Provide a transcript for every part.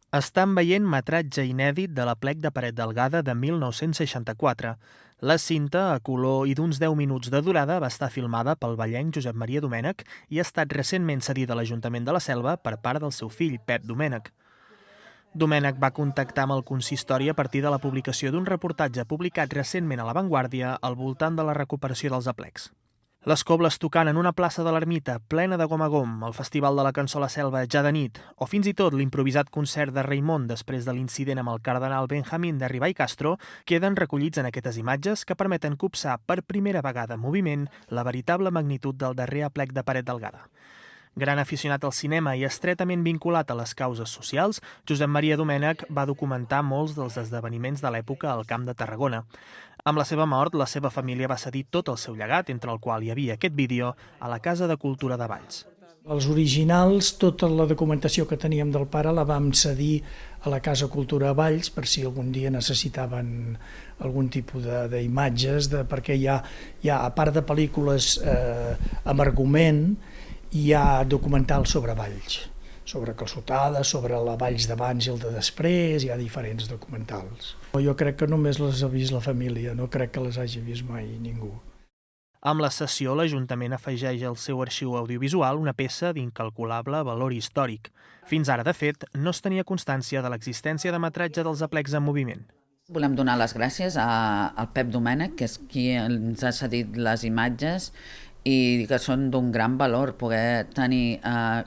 Estan veient metratge inèdit de l'Aplec de Paret Delgada de 1964. La cinta, a color i d'uns 10 minuts de durada, va estar filmada pel ballenc Josep Maria Domènech i ha estat recentment cedida a l'Ajuntament de la Selva per part del seu fill, Pep Domènech. Domènech va contactar amb el consistori a partir de la publicació d'un reportatge publicat recentment a La Vanguardia al voltant de la recuperació dels aplecs. Les cobles tocant en una plaça de l'Ermita plena de gom a gom, el Festival de la Cançó a la Selva ja de nit, o fins i tot l'improvisat concert de Raimon després de l'incident amb el cardenal Benjamín de Ribà i Castro, queden recollits en aquestes imatges que permeten copsar per primera vegada en moviment la veritable magnitud del darrer aplec de Paret Delgada. Gran aficionat al cinema i estretament vinculat a les causes socials, Josep Maria Domènech va documentar molts dels esdeveniments de l'època al Camp de Tarragona. Amb la seva mort, la seva família va cedir tot el seu llegat, entre el qual hi havia aquest vídeo, a la Casa de Cultura de Valls. Els originals, tota la documentació que teníem del pare la vam cedir a la Casa Cultura de Valls per si algun dia necessitaven algun tipus d'imatges, perquè hi ha, a part de pel·lícules amb argument, hi ha documentals sobre Valls, sobre calçotada, sobre la Valls d'abans i el de després, hi ha diferents documentals. Jo crec que només les ha vist la família, no crec que les hagi vist mai ningú. Amb la cessió, l'Ajuntament afegeix al seu arxiu audiovisual una peça d'incalculable valor històric. Fins ara, de fet, no es tenia constància de l'existència de metratge dels aplecs en moviment. Volem donar les gràcies al Pep Domènech, que és qui ens ha cedit les imatges i que són d'un gran valor. Poder tenir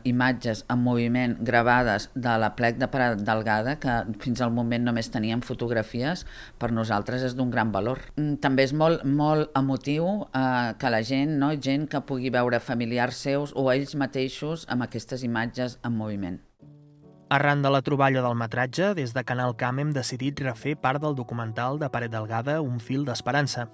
imatges en moviment gravades de l'aplec de Paret Delgada, que fins al moment només teníem fotografies, per nosaltres és d'un gran valor. També és molt emotiu que la gent, gent que pugui veure familiars seus o ells mateixos amb aquestes imatges en moviment. Arran de la troballa del metratge, des de Canal Camp hem decidit refer part del documental de Paret Delgada, Un fil d'esperança.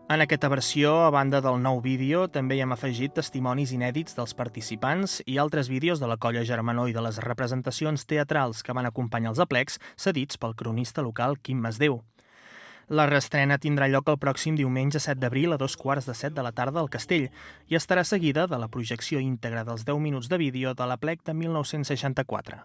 En aquesta versió, a banda del nou vídeo, també hi hem afegit testimonis inèdits dels participants i altres vídeos de la colla Germanó i de les representacions teatrals que van acompanyar els aplecs, cedits pel cronista local Quim Masdeu. La reestrena tindrà lloc el pròxim diumenge 7 d'abril a 7:15 de la tarda al Castell i estarà seguida de la projecció íntegra dels 10 minuts de vídeo de l'aplec de 1964.